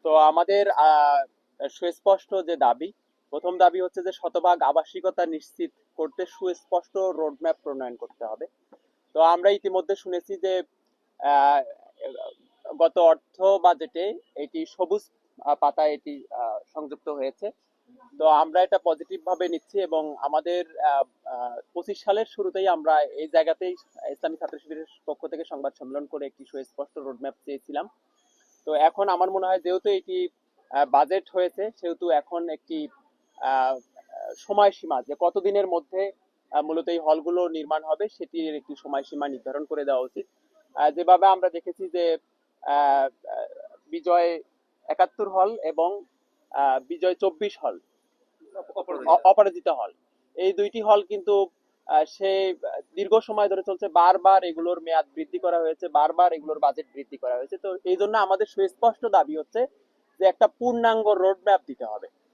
তো আমাদের সুস্পষ্ট যে দাবি, প্রথম দাবি হচ্ছে যে শতভাগ আবাসিকতা নিশ্চিত করতে সুস্পষ্ট রোডম্যাপ প্রণয়ন করতে হবে। তো আমরা ইতিমধ্যে শুনেছি যে আহ, গত অর্থ বাজেটে এটি সবুজ পাতায় এটি সংযুক্ত হয়েছে। তো আমরা এটা পজিটিভ ভাবে নিচ্ছি এবং আমাদের 25 সালের শুরুতেই আমরা এই জায়গাতেই ইসলামী ছাত্র শিবিরের পক্ষ থেকে সংবাদ সম্মেলন করে একটি সুস্পষ্ট রোডম্যাপ চেয়েছিলাম। তো এখন আমার মনে হয় যেহেতু এটি বাজেট হয়েছে, সেহেতু এখন একটি আহ, সময়সীমা যে কতদিনের মধ্যে মূলত এই হলগুলো নির্মাণ হবে সেটির একটি সময়সীমা নির্ধারণ করে দেওয়া উচিত। যেভাবে আমরা দেখেছি যে আহ, আহ, বিজয় 71 হল এবং বিজয় 24 হল, অপরাজিতা হল, এই দুইটি হল কিন্তু সে দীর্ঘ সময় ধরে চলছে, বারবার এগুলোর মেয়াদ বৃদ্ধি করা হয়েছে, বারবার এগুলোর বাজেট বৃদ্ধি করা হয়েছে। তো এই জন্য আমাদের সুস্পষ্ট দাবি হচ্ছে যে একটা পূর্ণাঙ্গ রোড ম্যাপ দিতে হবে।